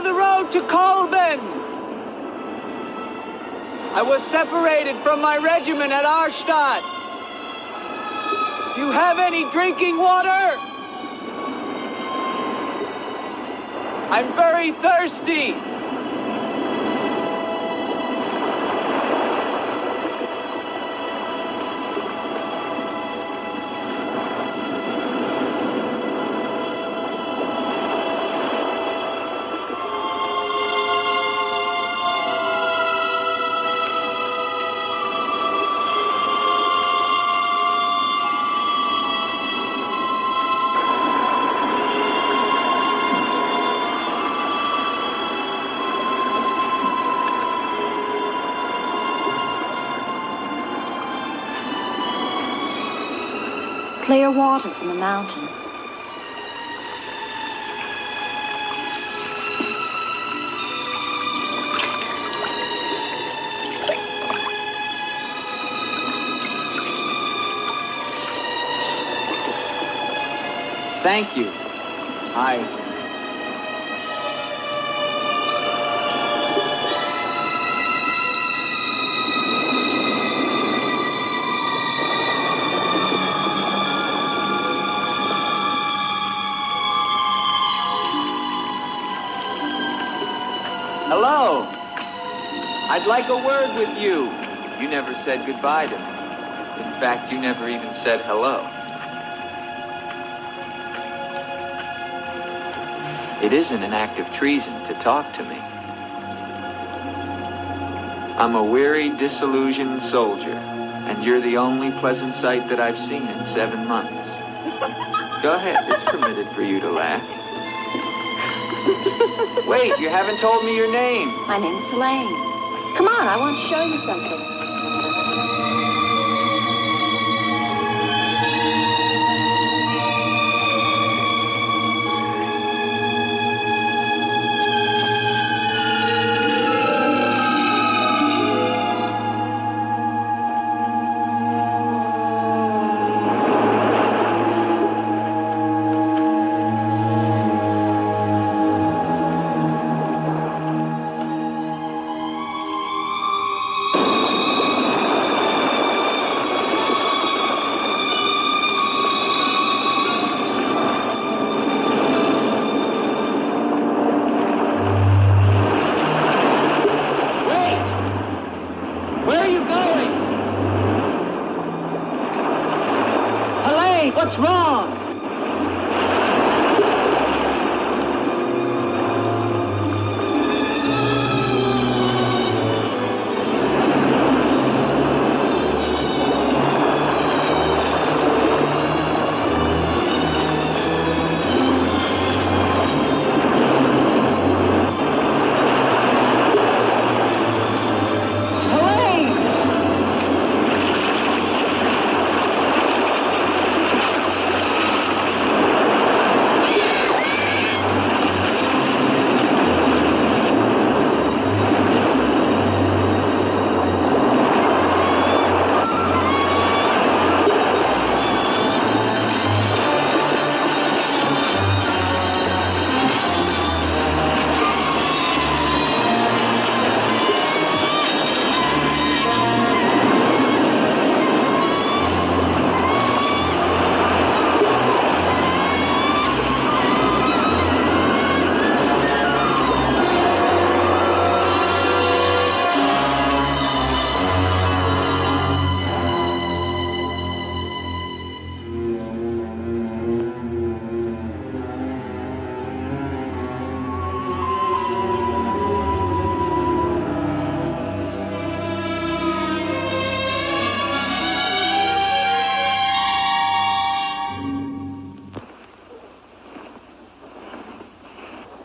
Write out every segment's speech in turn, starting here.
know the road to Kolben. I was separated from my regiment at Arstadt. Do you have any drinking water? I'm very thirsty. Clear water from the mountain. Thank you. Hello. I'd like a word with you. You never said goodbye to me. In fact, you never even said hello. It isn't an act of treason to talk to me. I'm a weary, disillusioned soldier, and you're the only pleasant sight that I've seen in 7 months. Go ahead, it's permitted for you to laugh. Wait, you haven't told me your name. My name's Elaine. Come on, I want to show you something. What's wrong?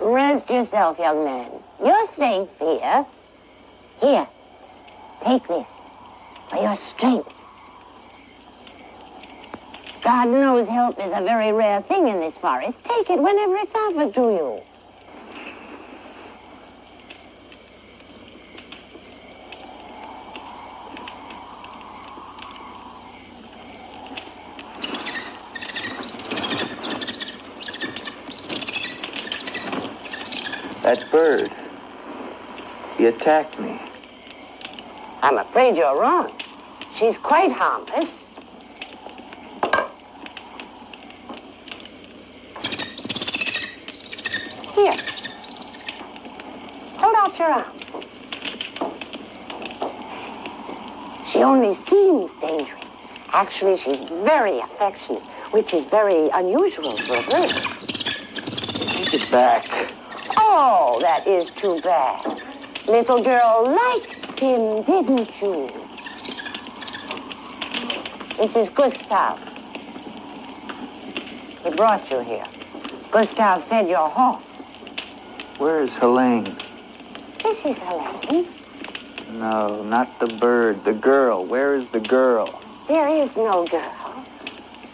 Rest yourself, young man. You're safe here. Here, take this for your strength. God knows help is a very rare thing in this forest. Take it whenever it's offered to you. That bird. He attacked me. I'm afraid you're wrong. She's quite harmless. Here. Hold out your arm. She only seems dangerous. Actually, she's very affectionate, which is very unusual for a bird. Take it back. Oh, that is too bad. Little girl liked him, didn't you? This is Gustav. He brought you here. Gustav fed your horse. Where is Helene? This is Helene. No, not the bird. The girl. Where is the girl? There is no girl.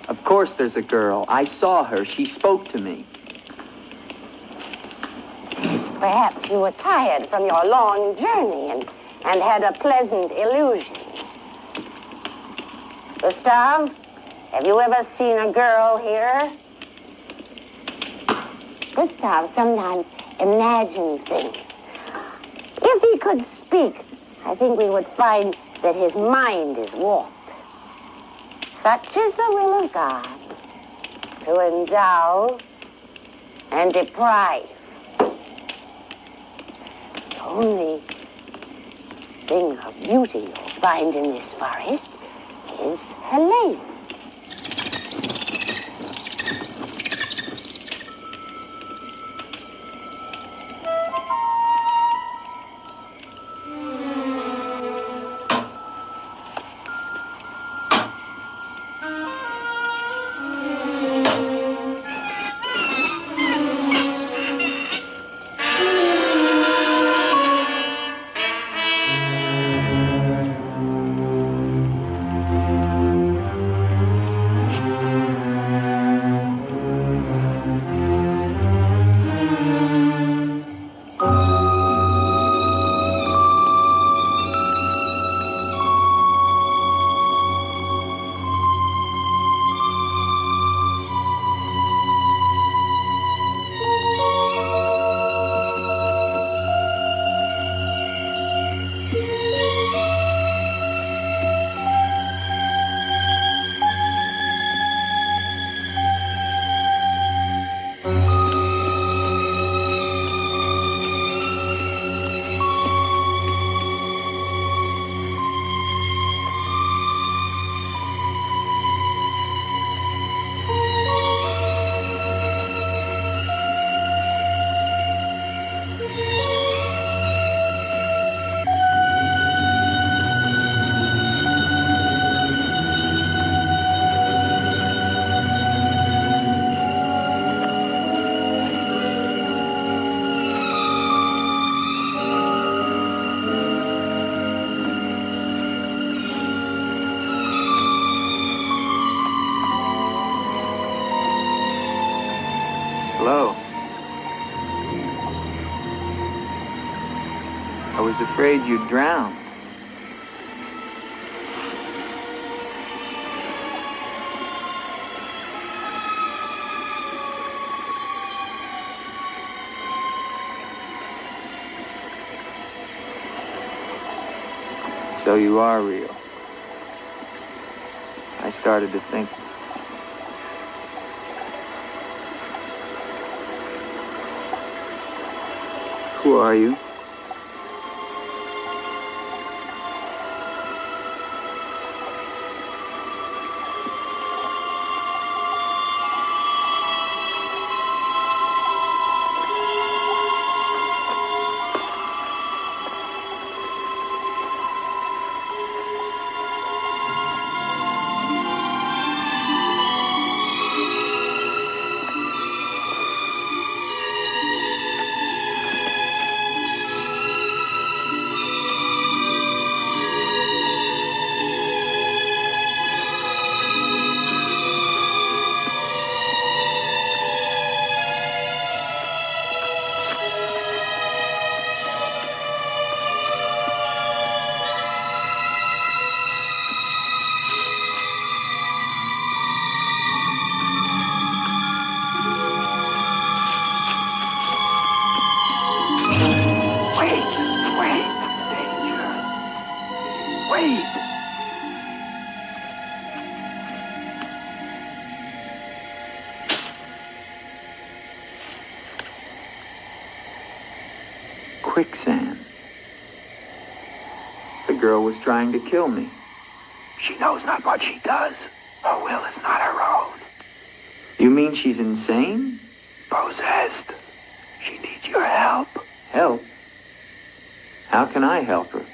Of course there's a girl. I saw her. She spoke to me. Perhaps you were tired from your long journey and had a pleasant illusion. Gustav, have you ever seen a girl here? Gustav sometimes imagines things. If he could speak, I think we would find that his mind is warped. Such is the will of God, to endow and deprive. The only thing of beauty you'll find in this forest is Helene. Hello. I was afraid you'd drown. So you are real. I started to think. Who are you? Quicksand. The girl was trying to kill me. She knows not what she does. Her will is not her own. You mean she's insane? Possessed. She needs your help. Help? How can I help her?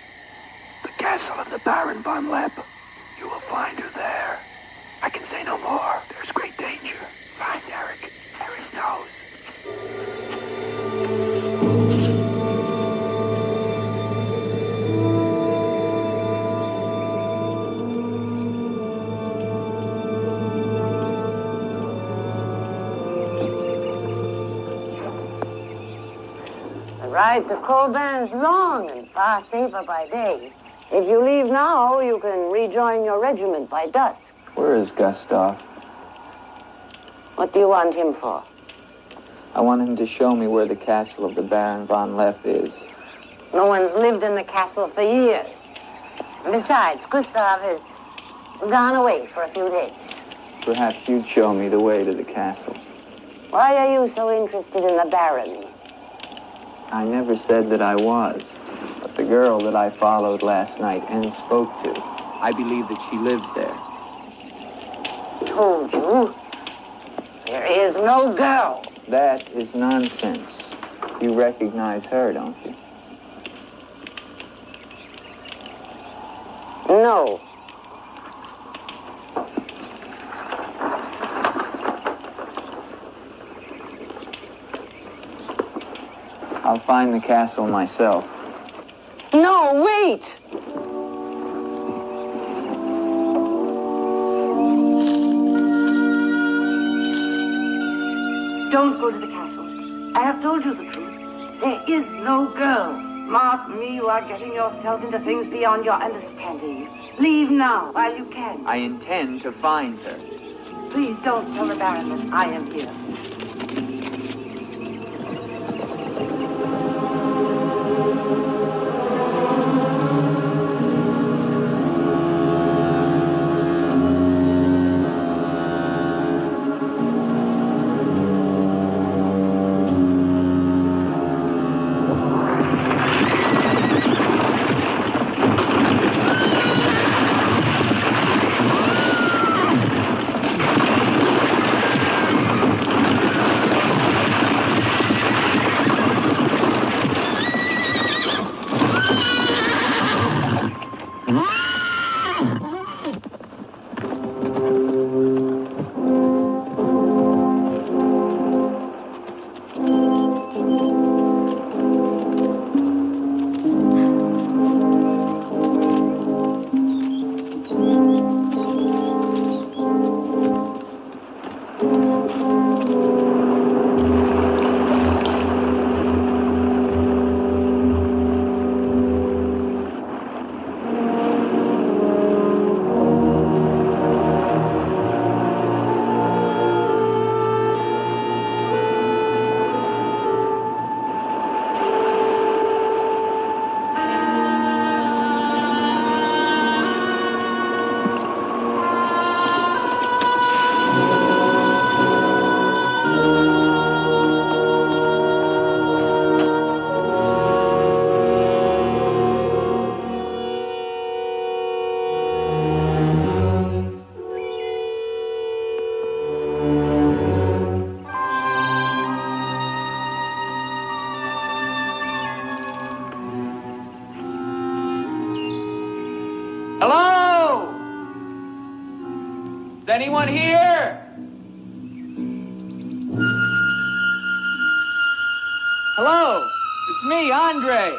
The castle of the Baron von Lepp. You will find her there. I can say no more. There's great danger. Find Eric. Eric knows. The ride to Colbert is long and far safer by day. If you leave now, you can rejoin your regiment by dusk. Where is Gustav? What do you want him for? I want him to show me where the castle of the Baron von Lepp is. No one's lived in the castle for years. And besides, Gustav has gone away for a few days. Perhaps you'd show me the way to the castle. Why are you so interested in the Baron? I never said that I was. But the girl that I followed last night and spoke to, I believe that she lives there. Told you. There is no girl. That is nonsense. You recognize her, don't you? No. I'll find the castle myself. No, wait! Don't go to the castle. I have told you the truth. There is no girl. Mark me, you are getting yourself into things beyond your understanding. Leave now, while you can. I intend to find her. Please don't tell the Baron that I am here. Hello? Is anyone here? Hello? It's me, Andre.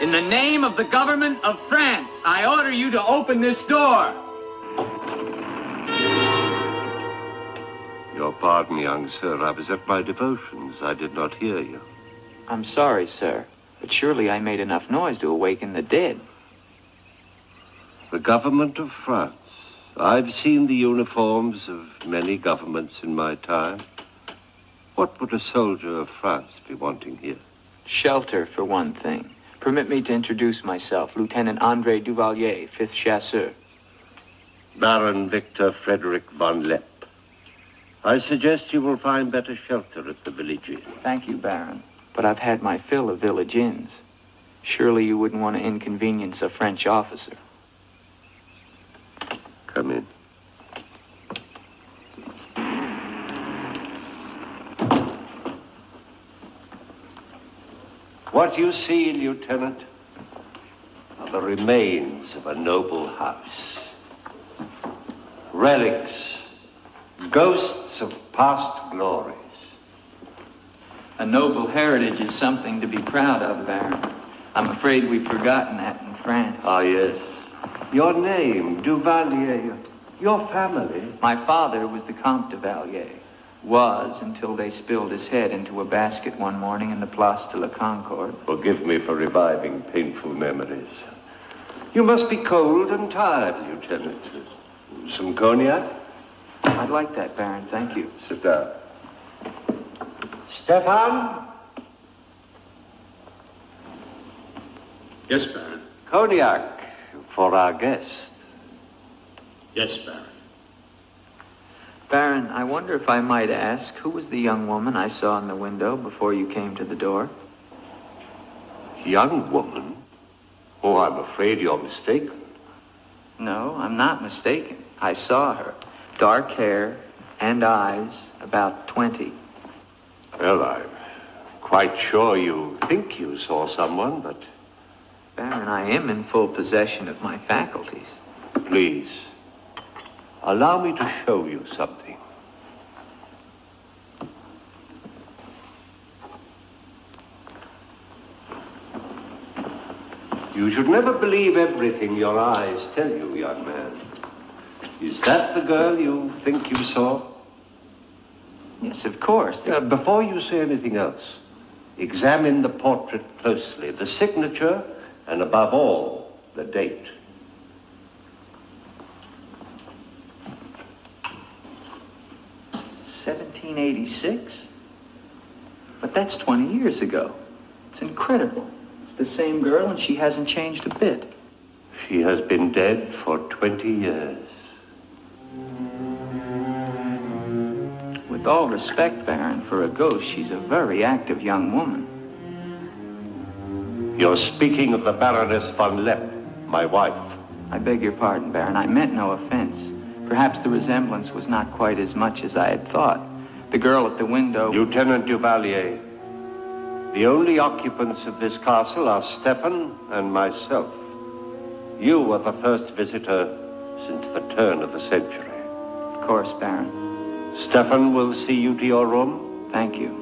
In the name of the government of France, I order you to open this door. Your pardon, young sir. I was at my devotions. I did not hear you. I'm sorry, sir, but surely I made enough noise to awaken the dead. The government of France. I've seen the uniforms of many governments in my time. What would a soldier of France be wanting here? Shelter, for one thing. Permit me to introduce myself, Lieutenant André Duvalier, 5th Chasseur. Baron Victor Frederick von Lepp. I suggest you will find better shelter at the Village Inn. Thank you, Baron. But I've had my fill of village inns. Surely you wouldn't want to inconvenience a French officer. Come in. What you see, Lieutenant, are the remains of a noble house. Relics, ghosts of past glories. A noble heritage is something to be proud of, Baron. I'm afraid we've forgotten that in France. Ah, yes. Your name, Duvalier, your family. My father was the Comte de Valier. Was until they spilled his head into a basket one morning in the Place de la Concorde. Forgive me for reviving painful memories. You must be cold and tired, Lieutenant. Some cognac? I'd like that, Baron. Thank you. Sit down. Stefan? Yes, Baron. Cognac for our guest. Yes, Baron. Baron, I wonder if I might ask, who was the young woman I saw in the window before you came to the door? Young woman? Oh, I'm afraid you're mistaken. No, I'm not mistaken. I saw her. Dark hair and eyes, about 20. Well, I'm quite sure you think you saw someone, but... Baron, I am in full possession of my faculties. Please, allow me to show you something. You should never believe everything your eyes tell you, young man. Is that the girl you think you saw? Yes, of course. Before you say anything else, examine the portrait closely, the signature, and above all, the date. $1786? But that's 20 years ago. It's incredible. It's the same girl and she hasn't changed a bit. She has been dead for 20 years. With all respect, Baron, for a ghost, she's a very active young woman. You're speaking of the Baroness von Lepp, my wife. I beg your pardon, Baron. I meant no offense. Perhaps the resemblance was not quite as much as I had thought. The girl at the window... Lieutenant Duvalier, the only occupants of this castle are Stefan and myself. You are the first visitor since the turn of the century. Of course, Baron. Stefan will see you to your room. Thank you.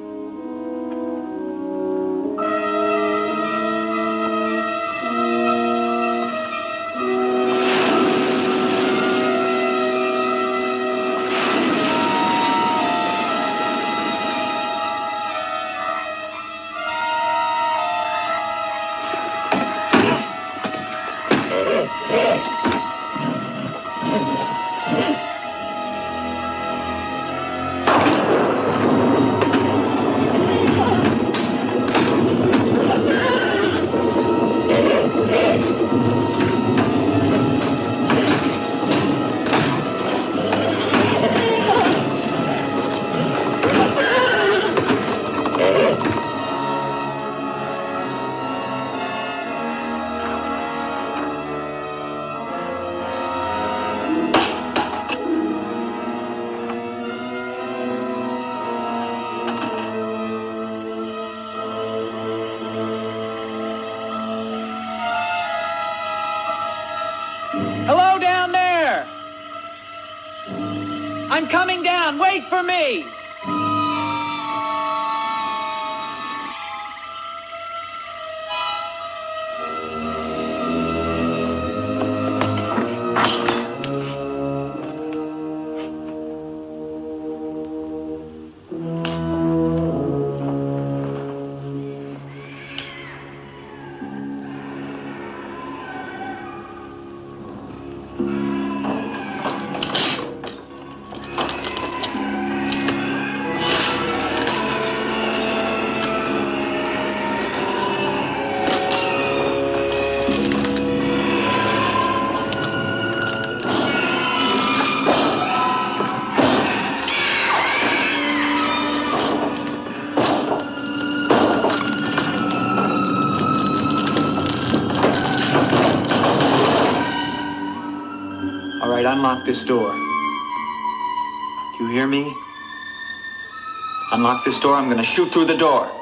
Hello down there! I'm coming down. Wait for me! unlock this door. Do you hear me? Unlock this door, I'm gonna shoot through the door.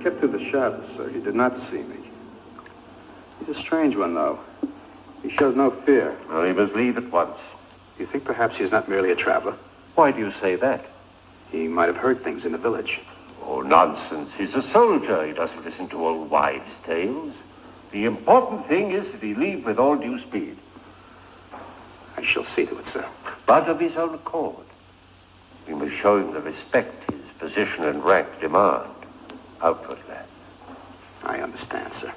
Kept through the shadows, sir. He did not see me. He's a strange one, though. He showed no fear. Well, he must leave at once. Do you think perhaps he's not merely a traveler? Why do you say that? He might have heard things in the village. Oh, nonsense. He's a soldier. He doesn't listen to old wives' tales. The important thing is that he leave with all due speed. I shall see to it, sir. But of his own accord. We must show him the respect his position and rank demand. Outwardly. I understand, sir.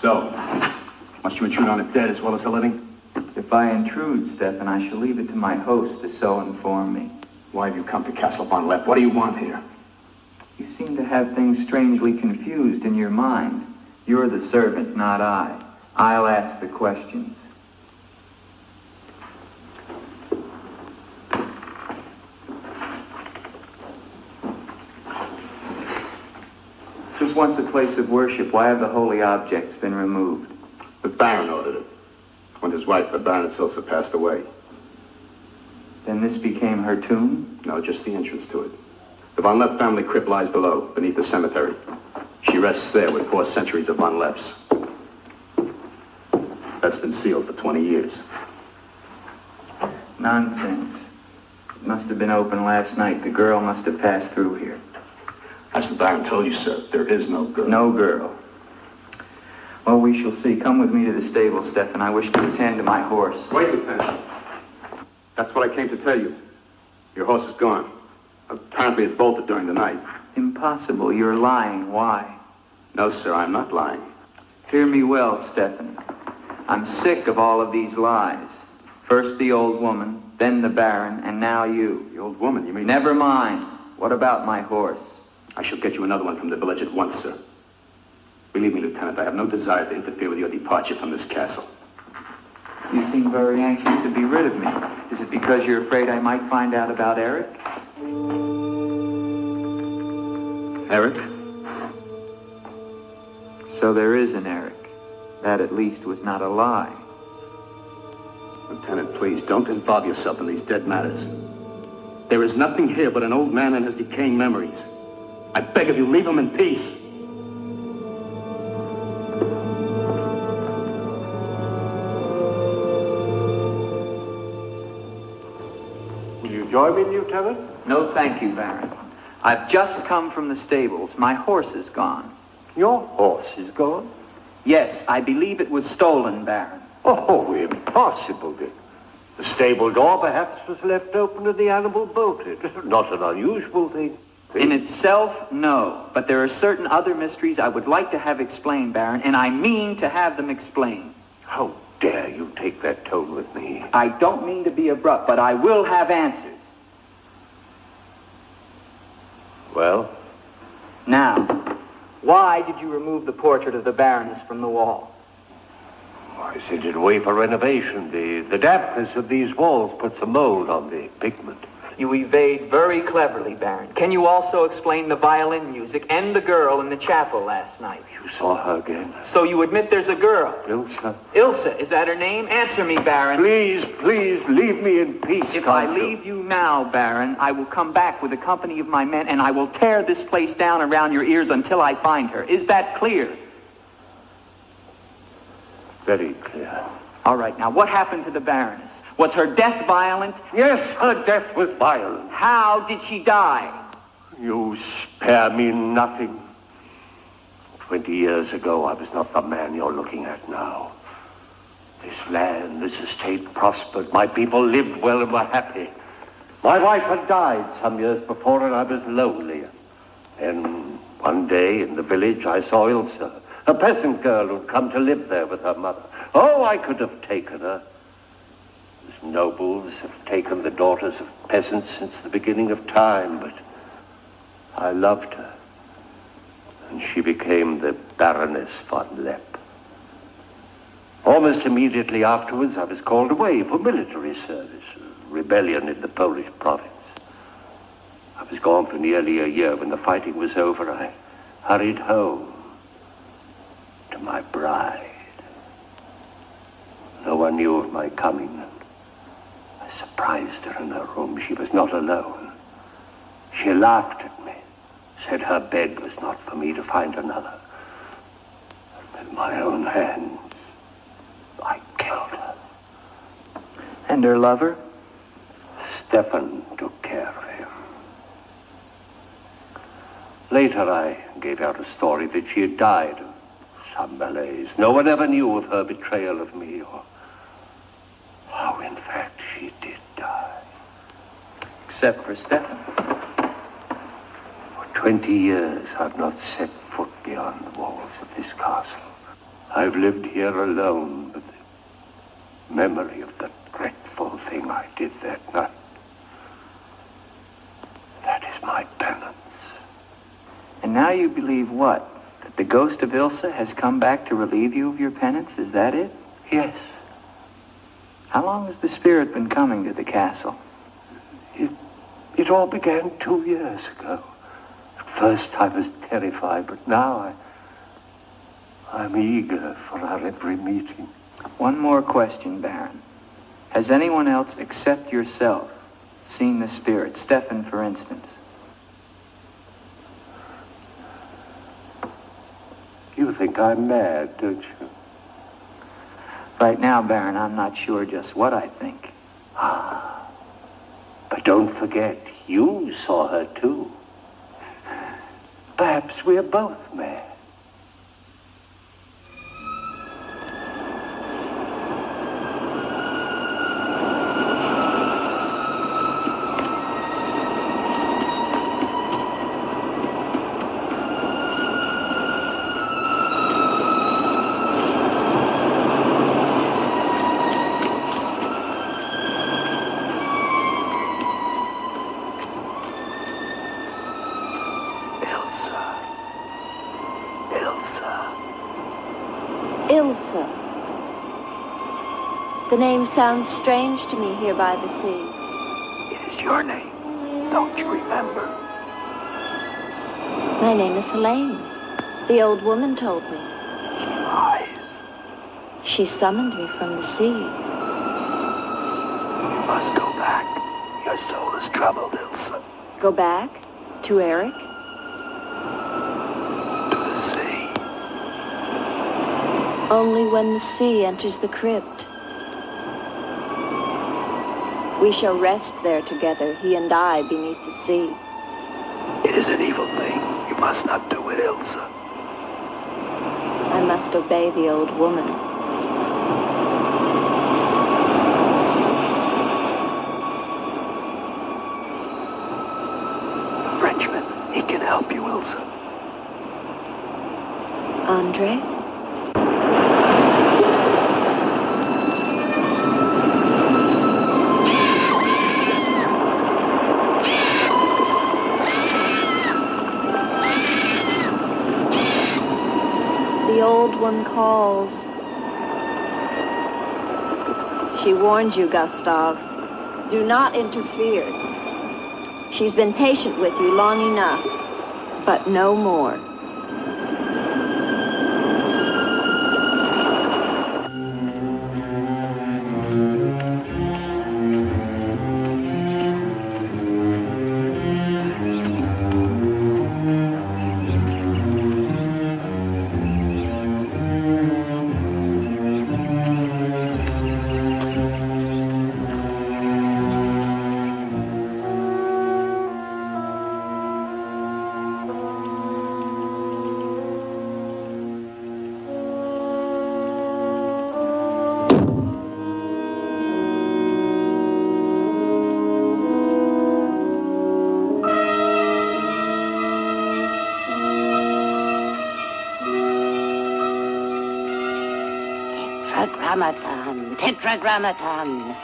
So, must you intrude on the dead as well as the living? If I intrude, Stefan, I shall leave it to my host to so inform me. Why have you come to Castle Von Lepp? What do you want here? You seem to have things strangely confused in your mind. You're the servant, not I. I'll ask the questions. This was once a place of worship. Why have the holy objects been removed? The Baron ordered it. When his wife, the Baroness Ilsa, passed away. Then this became her tomb? No, just the entrance to it. The Von Lepp family crypt lies below, beneath the cemetery. She rests there with 4 centuries of Von Lepps. That's been sealed for 20 years. Nonsense. It must have been open last night. The girl must have passed through here. As the Baron told you, sir, there is no girl. No girl. Well, we shall see. Come with me to the stable, Stefan. I wish to attend to my horse. Wait, Lieutenant. That's what I came to tell you. Your horse is gone. Apparently it bolted during the night. Impossible. You're lying. Why? No, sir, I'm not lying. Hear me well, Stefan. I'm sick of all of these lies. First the old woman, then the Baron, and now you. The old woman, you mean? Never mind. What about my horse? I shall get you another one from the village at once, sir. Believe me, Lieutenant, I have no desire to interfere with your departure from this castle. You seem very anxious to be rid of me. Is it because you're afraid I might find out about Eric? Eric? So there is an Eric. That at least was not a lie. Lieutenant, please, don't involve yourself in these dead matters. There is nothing here but an old man and his decaying memories. I beg of you, leave him in peace. Will you join me, Lieutenant? No, thank you, Baron. I've just come from the stables. My horse is gone. Your horse is gone? Yes, I believe it was stolen, Baron. Oh, impossible, Dick. The stable door perhaps was left open and the animal bolted. Not an unusual thing. In itself, no. But there are certain other mysteries I would like to have explained, Baron, and I mean to have them explained. How dare you take that tone with me? I don't mean to be abrupt, but I will have answers. Well? Now, why did you remove the portrait of the Baroness from the wall? I sent it away for renovation. The dampness of these walls puts a mold on the pigment. You evade very cleverly, Baron. Can you also explain the violin music and the girl in the chapel last night? You saw her again? So you admit there's a girl? Ilsa. Ilsa, is that her name? Answer me, Baron. Please, please, leave me in peace, If I leave you now, Baron, I will come back with a company of my men and I will tear this place down around your ears until I find her. Is that clear? Very clear. All right, now what happened to the Baroness? Was her death violent? Yes, her death was violent. How did she die? You spare me nothing. 20 years ago, I was not the man you're looking at now. This land, this estate prospered. My people lived well and were happy. My wife had died some years before, and I was lonely. And one day in the village, I saw Ilsa, a peasant girl who'd come to live there with her mother. Oh, I could have taken her. As nobles have taken the daughters of peasants since the beginning of time, but I loved her. And she became the Baroness von Lepp. Almost immediately afterwards, I was called away for military service, a rebellion in the Polish province. I was gone for nearly a year. When the fighting was over, I hurried home to my bride. No one knew of my coming, and I surprised her in her room. She was not alone. She laughed at me, said her bed was not for me to find another. With my own hands, I killed her. And her lover? Stefan took care of him. Later, I gave out a story that she had died of some malaise. No one ever knew of her betrayal of me, or how, in fact, she did die. Except for Stefan. For 20 years, I've not set foot beyond the walls of this castle. I've lived here alone with the memory of the dreadful thing I did that night. That is my penance. And now you believe what? That the ghost of Ilsa has come back to relieve you of your penance? Is that it? Yes. How long has the spirit been coming to the castle? It all began 2 years ago. At first I was terrified, but now I'm eager for our every meeting. One more question, Baron. Has anyone else except yourself seen the spirit? Stefan, for instance. You think I'm mad, don't you? Right now, Baron, I'm not sure just what I think. But don't forget, you saw her too. Perhaps we're both mad. Ilsa. The name sounds strange to me here by the sea. It is your name. Don't you remember? My name is Helene. The old woman told me. She lies. She summoned me from the sea. You must go back. Your soul is troubled, Ilsa. Go back? To Eric? To the sea. Only when the sea enters the crypt. We shall rest there together, he and I, beneath the sea. It is an evil thing. You must not do it, Ilsa. I must obey the old woman. The Frenchman, he can help you, Ilsa. Andre? The old one calls. She warns you, Gustav. Do not interfere. She's been patient with you long enough, but no more. Tetragrammaton, Tetragrammaton,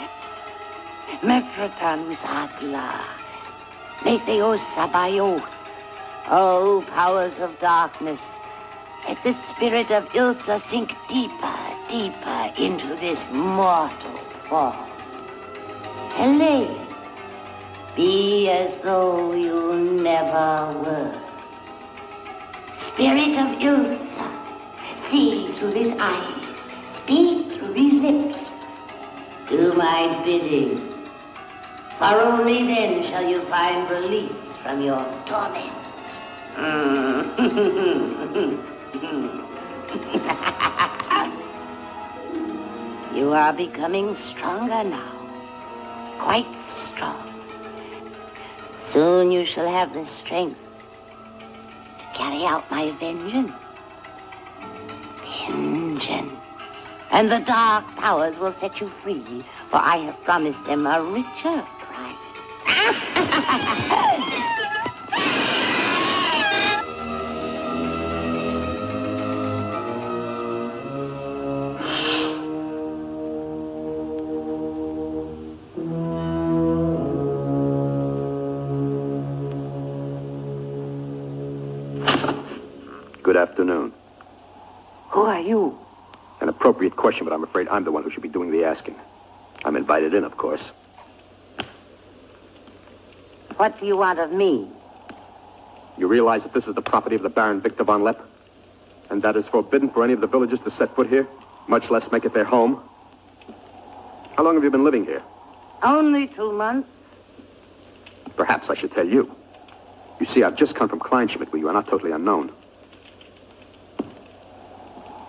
Metraton Usagla, Metheos Sabaoth. O powers of darkness, let the spirit of Ilsa sink deeper, deeper into this mortal form. Helene, be as though you never were. Spirit of Ilsa, see through these eyes. Speak through these lips. Do my bidding. For only then shall you find release from your torment. You are becoming stronger now. Quite strong. Soon you shall have the strength to carry out my vengeance. Vengeance. And the dark powers will set you free, for I have promised them a richer prize. afternoon. Who are you? An appropriate question, but I'm afraid I'm the one who should be doing the asking. I'm invited in, of course. What do you want of me? You realize that this is the property of the Baron Victor von Lepp? And that is forbidden for any of the villagers to set foot here, much less make it their home? How long have you been living here? Only 2 months. Perhaps I should tell you. You see, I've just come from Kleinschmidt, where you are not totally unknown.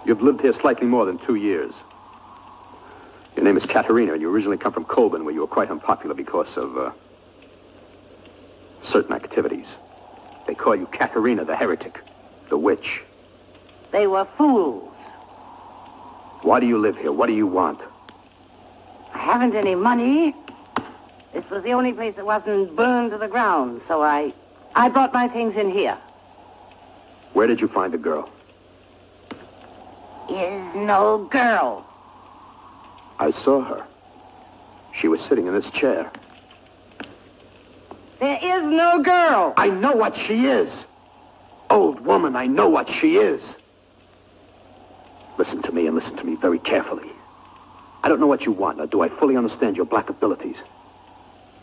You've lived here slightly more than 2 years. Your name is Katerina, and you originally come from Kolben, where you were quite unpopular because of, certain activities. They call you Katerina the heretic, the witch. They were fools. Why do you live here? What do you want? I haven't any money. This was the only place that wasn't burned to the ground, so I brought my things in here. Where did you find the girl? Is no girl. I saw her. She was sitting in this chair. There is no girl. I know what she is. Old woman, I know what she is. Listen to me, and listen to me very carefully. I don't know what you want, nor do I fully understand your black abilities.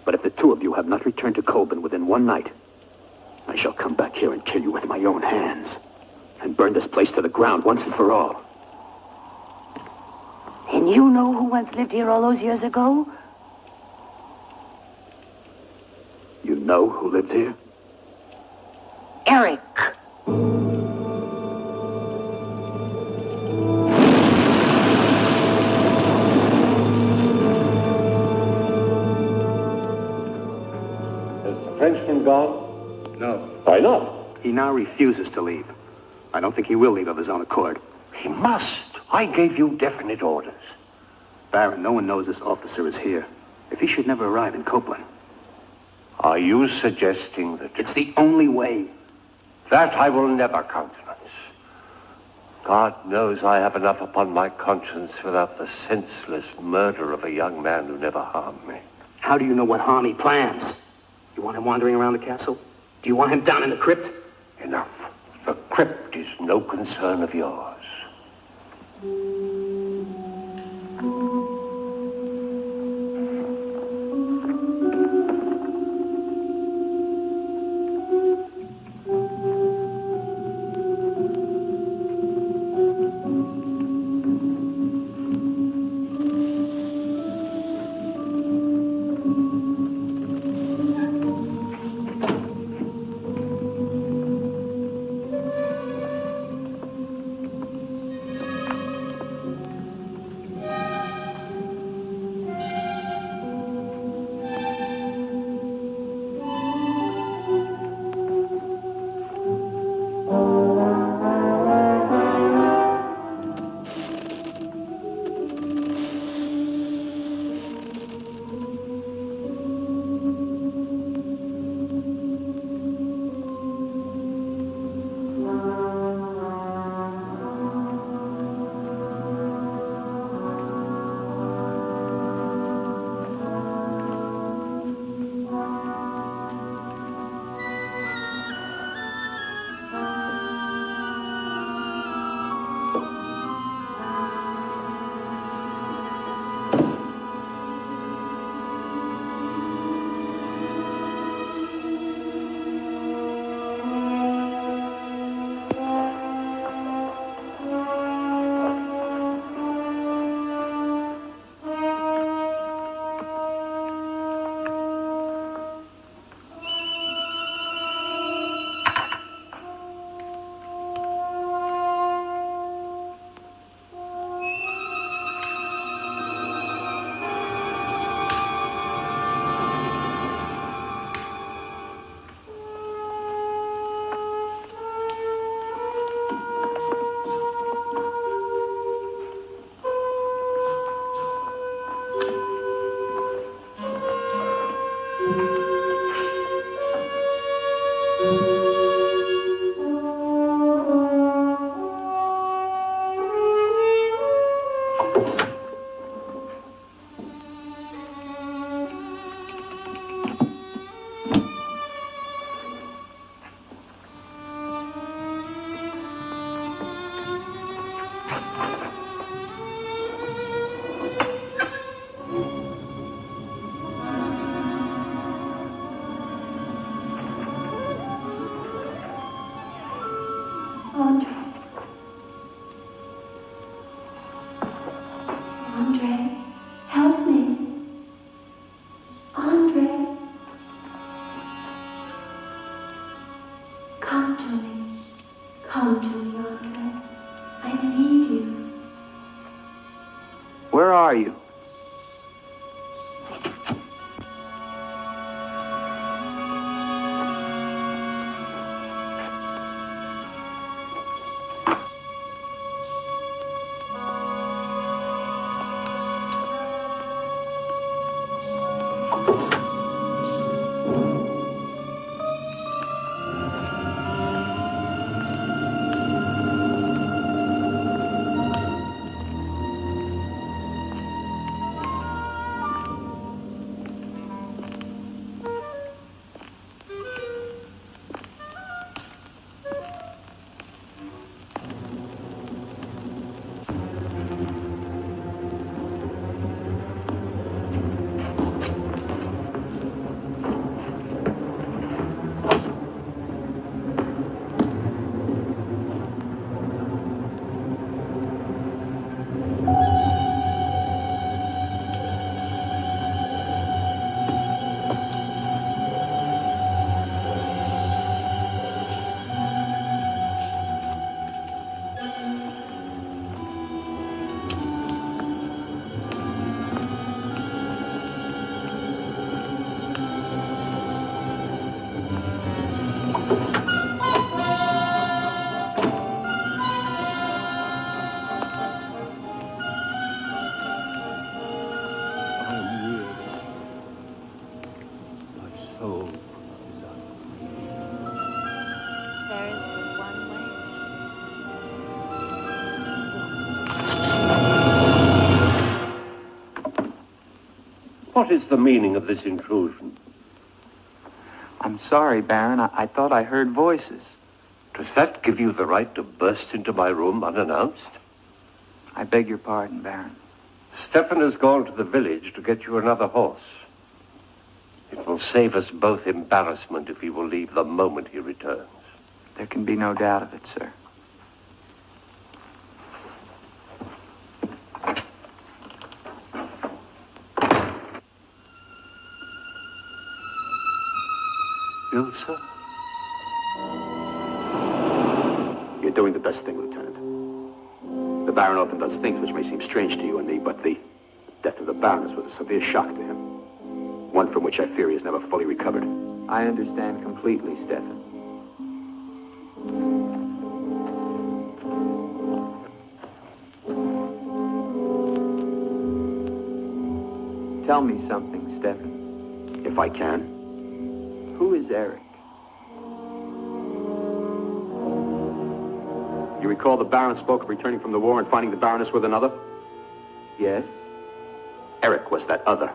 But if the two of you have not returned to Kolben within one night, I shall come back here and kill you with my own hands, and burn this place to the ground once and for all. And you know who once lived here all those years ago? You know who lived here? Eric. Frenchman gone? No. Why not? He now refuses to leave. I don't think he will leave of his own accord. He must. I gave you definite orders. Baron, no one knows this officer is here. If he should never arrive in Copeland. Are you suggesting that... It's the only way. That I will never countenance. God knows I have enough upon my conscience without the senseless murder of a young man who never harmed me. How do you know what harm he plans? You want him wandering around the castle? Do you want him down in the crypt? Enough. The crypt is no concern of yours. Where are you? There is but one way. What is the meaning of this intrusion? I'm sorry, Baron. I thought I heard voices. Does that give you the right to burst into my room unannounced? I beg your pardon, Baron. Stefan has gone to the village to get you another horse. It will save us both embarrassment if he will leave the moment he returns. There can be no doubt of it, sir. Ilsa? You're doing the best thing, Lieutenant. The Baron often does things which may seem strange to you and me, but the death of the Baroness was a severe shock to him. One from which I fear he has never fully recovered. I understand completely, Stefan. Tell me something, Stefan. If I can. Who is Eric? You recall the Baron spoke of returning from the war and finding the Baroness with another? Yes? Eric was that other.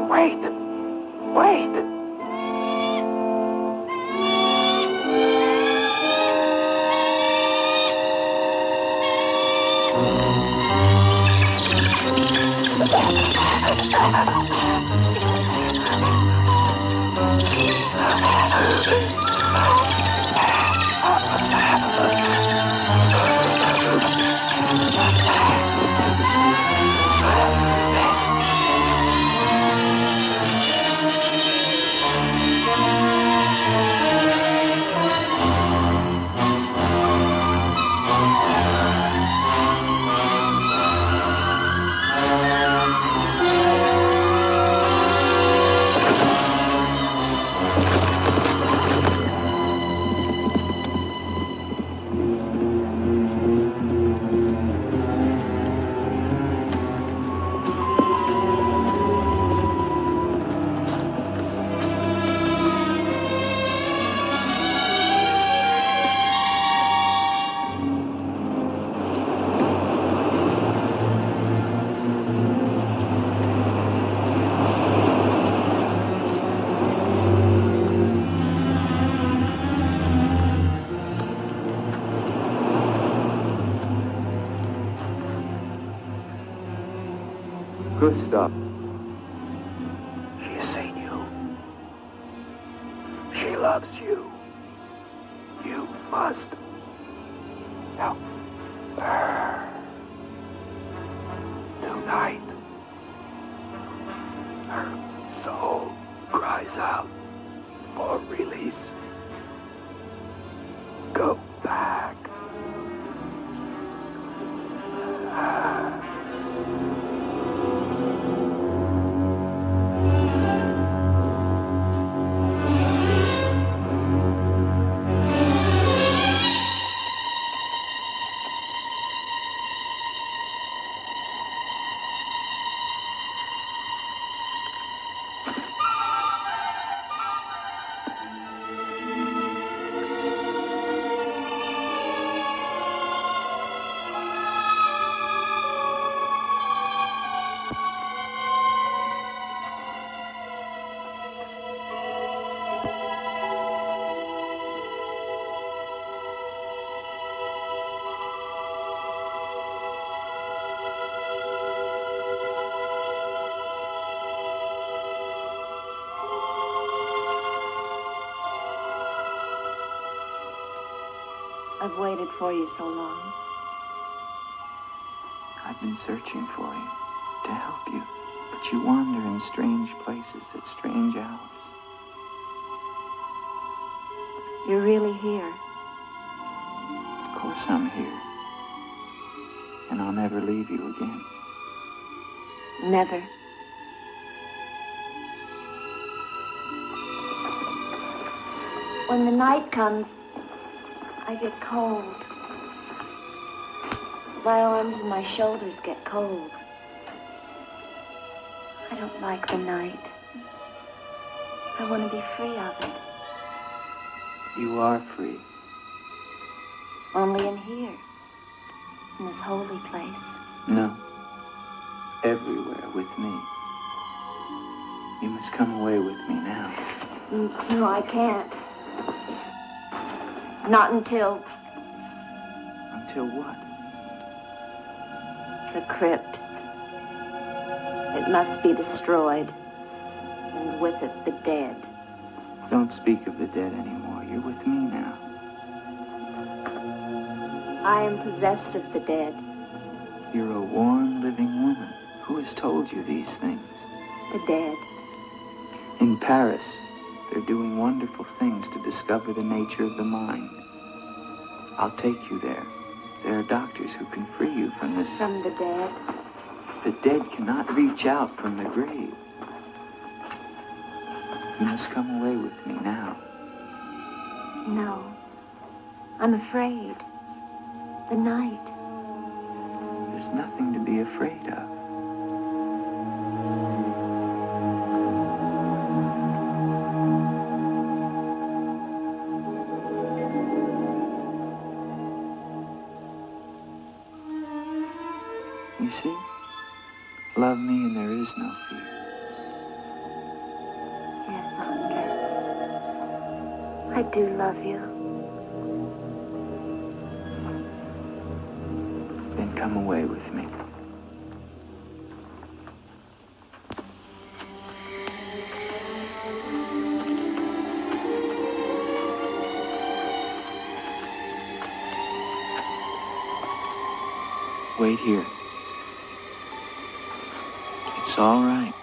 Wait! Gustav. She has seen you. She loves you. You must help her. Tonight, her soul cries out for release. Go back. I've waited for you so long. I've been searching for you, to help you, but you wander in strange places at strange hours. You're really here. Of course I'm here. And I'll never leave you again. Never. When the night comes, I get cold. My arms and my shoulders get cold. I don't like the night. I want to be free of it. You are free. Only in here, in this holy place. No. Everywhere with me. You must come away with me now. No, I can't. Not until Until what? the crypt. It must be destroyed. And with it, the dead. Don't speak of the dead anymore. You're with me now. I am possessed of the dead. You're a warm, living woman. Who has told you these things? The dead. In Paris, they're doing wonderful things to discover the nature of the mind. I'll take you there. There are doctors who can free you from this. From the dead. The dead cannot reach out from the grave. You must come away with me now. No. I'm afraid. The night. There's nothing to be afraid of. You see? Love me and there is no fear. Yes, Andre. I do love you. Then come away with me. Wait here. It's all right.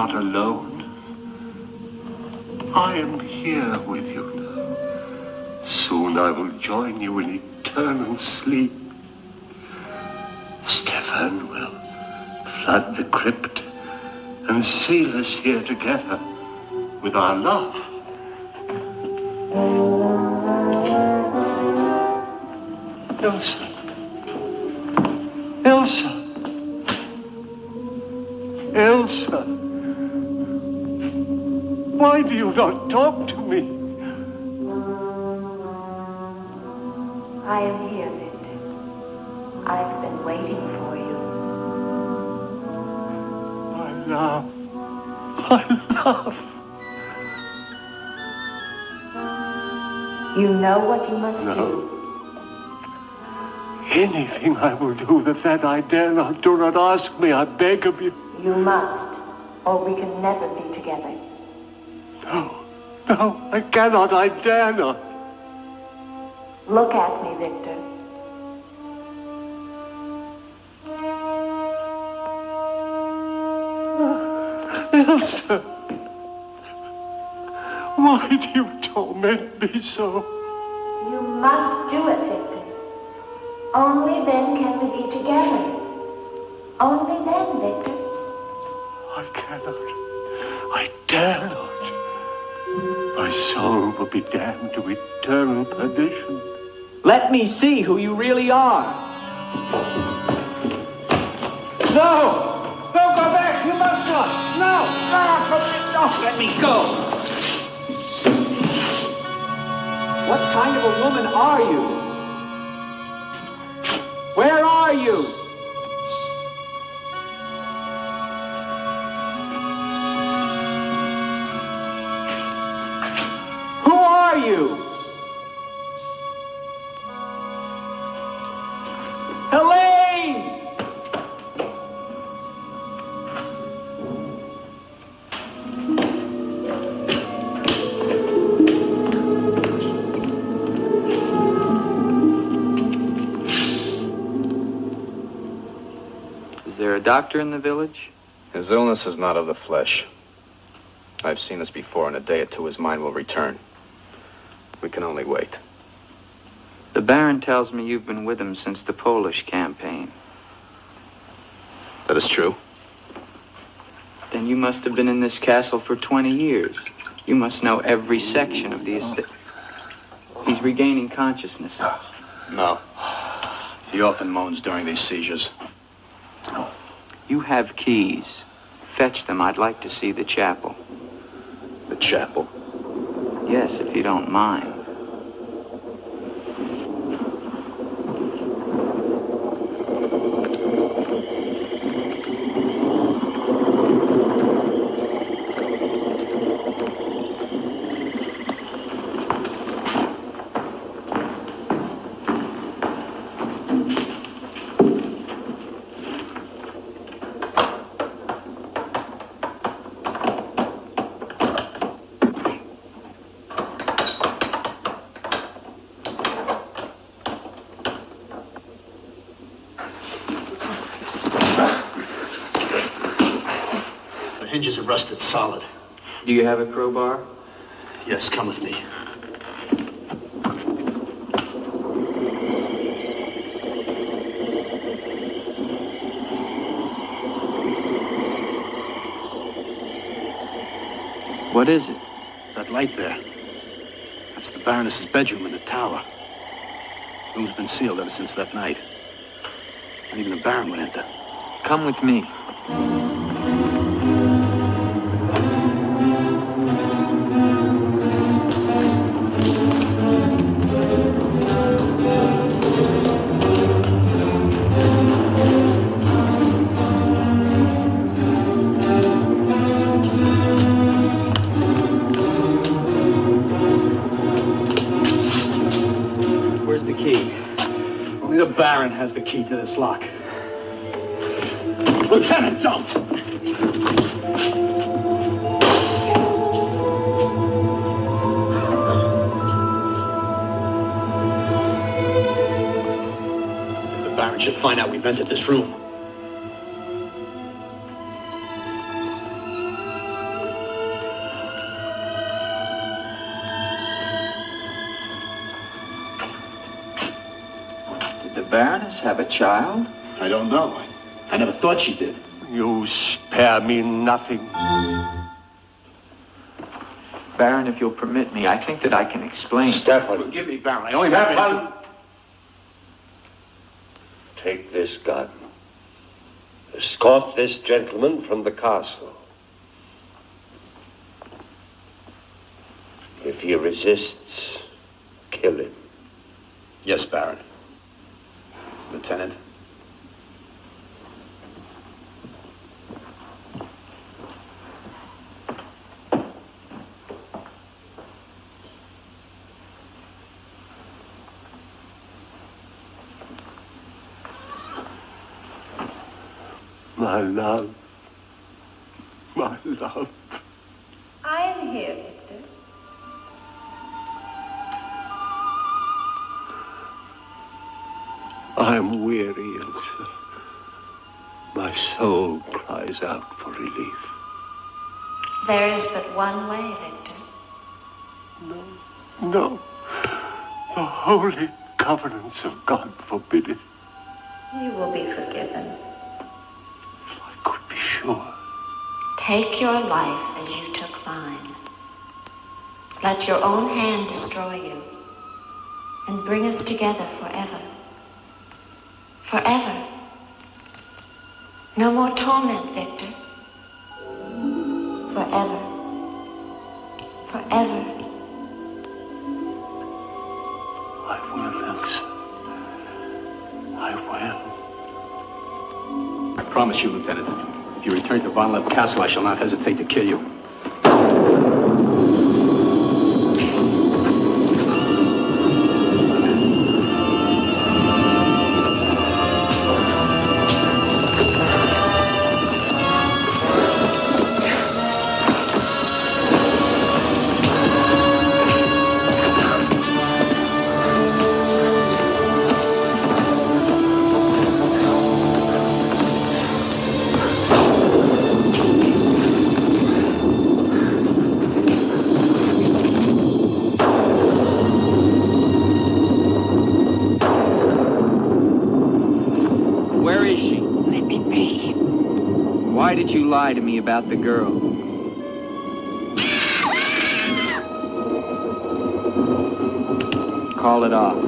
not alone. I am here with you now. Soon I will join you in eternal sleep. Stefan will flood the crypt and seal us here together with our love. Elsa. Elsa. Elsa. Why do you not talk to me? I am here, Victor. I've been waiting for you. My love. My love. You know what you must No. do. Anything I will do that I dare not. Do not ask me, I beg of you. You must, or we can never be together. No, I cannot, I dare not. Look at me, Victor. Elsa, why do you torment me so? You must do it, Victor. Only then can we be together. Only then, Victor. I cannot. I dare not. My soul will be damned to eternal perdition. Let me see who you really are. No! Don't go back! You must not! No! No! Let me go! What kind of a woman are you? Where are you? Who are you? Helene! Is there a doctor in the village? His illness is not of the flesh. I've seen this before. In a day or two, his mind will return. We can only wait. The Baron tells me you've been with him since the Polish campaign. That is true. Then you must have been in this castle for 20 years. You must know every section of the estate. He's regaining consciousness. No. He often moans during these seizures. You have keys. Fetch them. I'd like to see the chapel. The chapel? Yes, if you don't mind. Hinges are rusted solid. Do you have a crowbar? Yes, come with me. What is it? That light there. That's the Baroness's bedroom in the tower. The room's been sealed ever since that night. Not even the Baron would enter. Come with me. Where's the key? Only the Baron has the key to this lock. Lieutenant, don't! If the Baron should find out we've entered this room. Did the Baroness have a child? I don't know. I never thought she did. You spare me nothing. Baron, if you'll permit me, I think that I can explain. Stefan. Forgive me, Baron. I only Stefan! Take this gun. Escort this gentleman from the castle. If he resists, kill him. Yes, Baron. Lieutenant. My love. My love. I am here, Victor. I am weary, Ilsa. My soul cries out for relief. There is but one way, Victor. No. The holy covenants of God forbid it. You will be forgiven. If I could be sure. Take your life as you took mine. Let your own hand destroy you and bring us together forever. Forever. No more torment, Victor. Forever. Forever. I will, Elsa. I will. I promise you, Lieutenant. If you return to Von Lepp Castle, I shall not hesitate to kill you. Why did you lie to me about the girl? Call it off.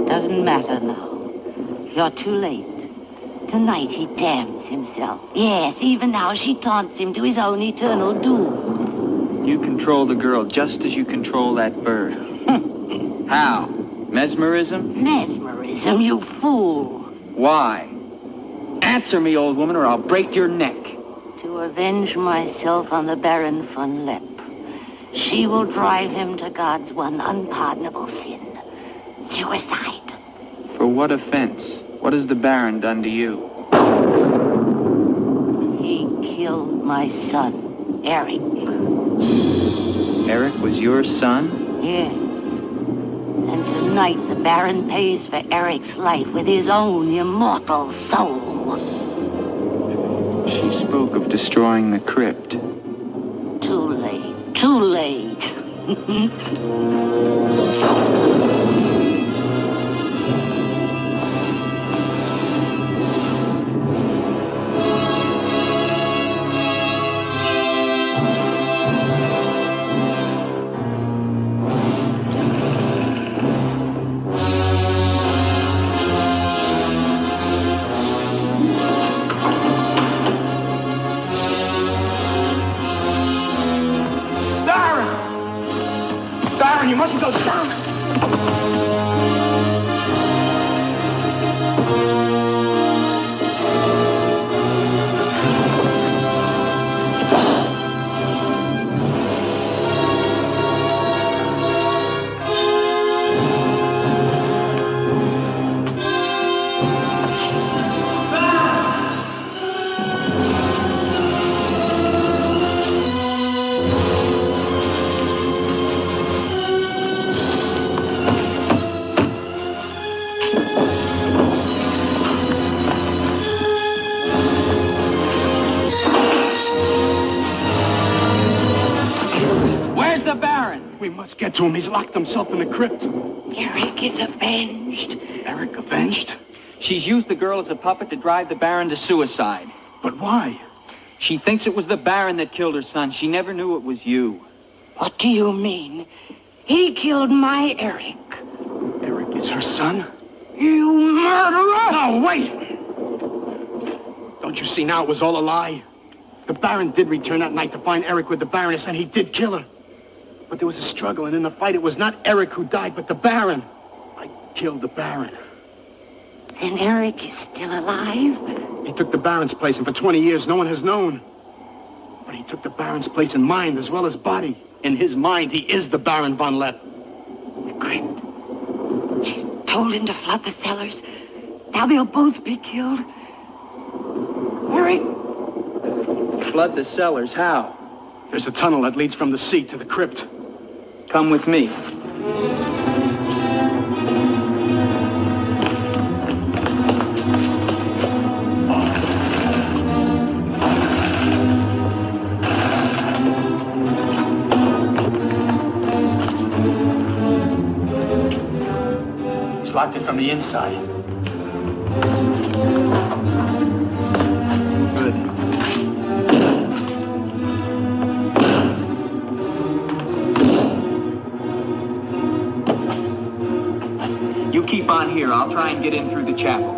Doesn't matter now. You're too late. Tonight he damns himself. Yes, even now she taunts him to his own eternal doom. You control the girl just as you control that bird. How? Mesmerism? Mesmerism, you fool. Why? Answer me, old woman, or I'll break your neck. To avenge myself on the Baron von Lepp. She will drive him to God's one unpardonable sin. Suicide. For what offense? What has the Baron done to you? He killed my son, Eric. Eric was your son? Yes. And tonight the Baron pays for Eric's life with his own immortal soul. She spoke of destroying the crypt. Too late. Too late. You mustn't go down. We must get to him. He's locked himself in the crypt. Eric is avenged. Eric avenged? She's used the girl as a puppet to drive the Baron to suicide. But why? She thinks it was the Baron that killed her son. She never knew it was you. What do you mean? He killed my Eric. Eric is her son? You murderer! No, wait! Don't you see now it was all a lie? The Baron did return that night to find Eric with the Baroness, and he did kill her. But there was a struggle, and in the fight, it was not Eric who died, but the Baron. I killed the Baron. Then Eric is still alive? He took the Baron's place, and for 20 years, no one has known. But he took the Baron's place in mind as well as body. In his mind, he is the Baron von Lepp. The crypt. She's told him to flood the cellars. Now they'll both be killed. Eric! Flood the cellars? How? There's a tunnel that leads from the sea to the crypt. Come with me. He's locked it from the inside. Good. You keep on here. I'll try and get in through the chapel.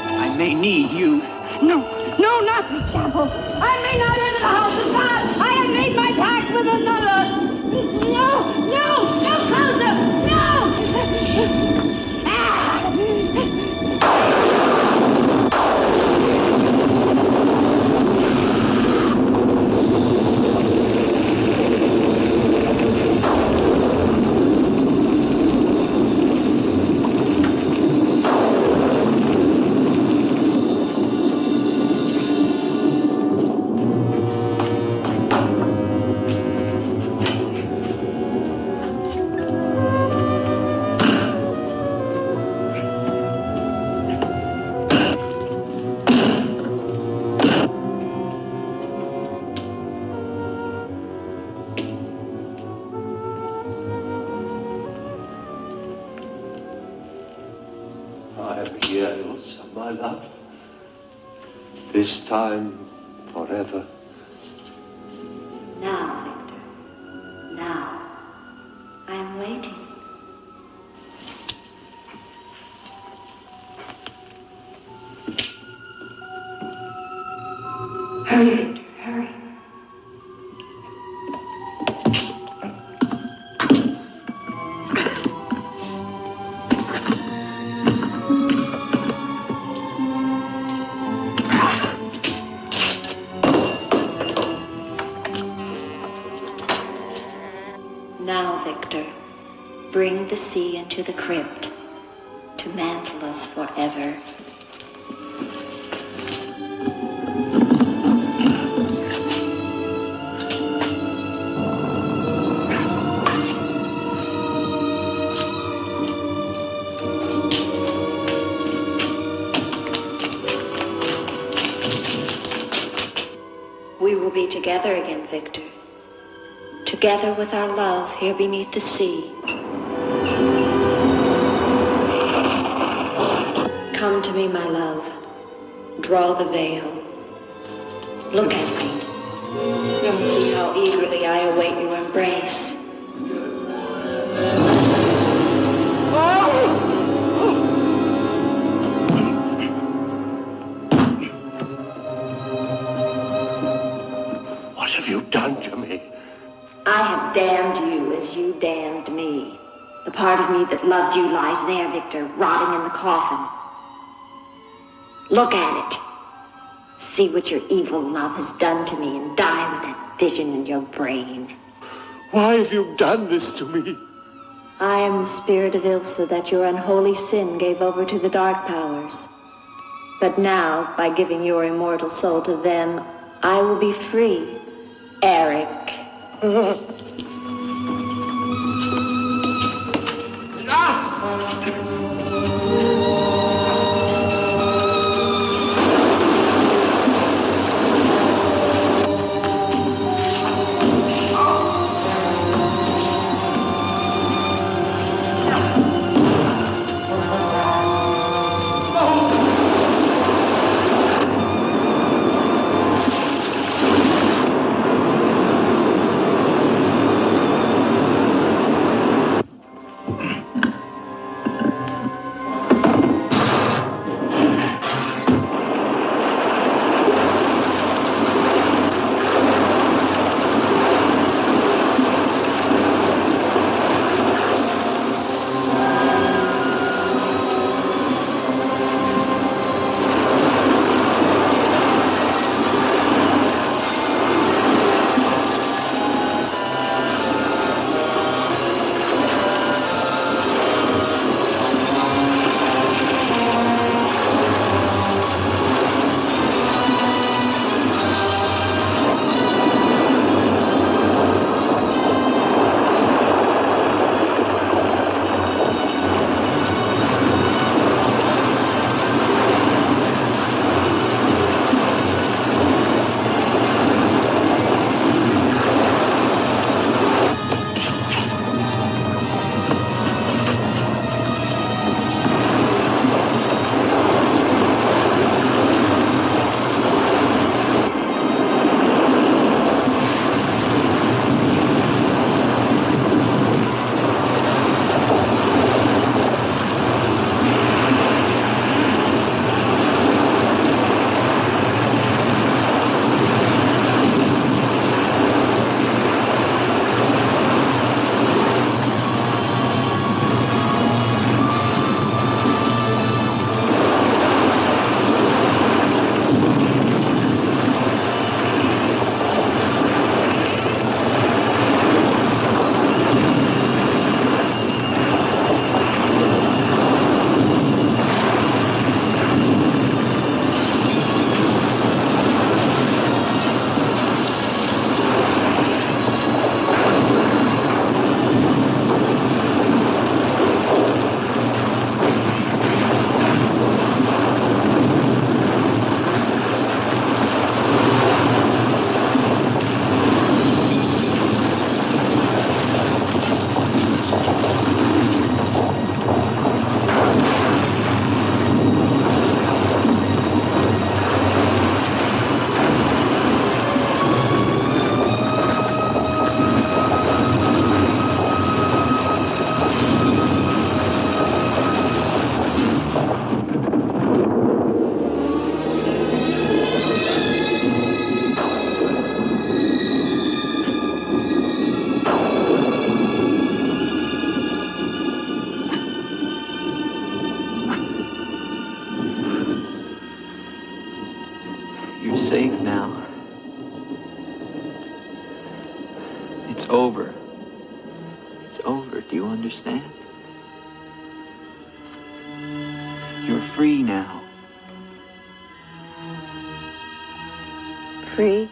I may need you. No, not the chapel. I may not enter the house of God. I have made my pact with another. No closer! No! Years of my love. This time, forever. Now, Victor. Now. I am waiting. Hurry, Victor, hurry. Now, Victor, bring the sea into the crypt to mantle us forever. We will be together again, Victor. Together with our love here beneath the sea. Come to me, my love. Draw the veil. Look at me. And see how eagerly I await your embrace. What have you done to me? I have damned you as you damned me. The part of me that loved you lies there, Victor, rotting in the coffin. Look at it. See what your evil love has done to me and die with that vision in your brain. Why have you done this to me? I am the spirit of Ilsa that your unholy sin gave over to the dark powers. But now, by giving your immortal soul to them, I will be free Eric. You're safe now. It's over. It's over. Do you understand? You're free now. Free?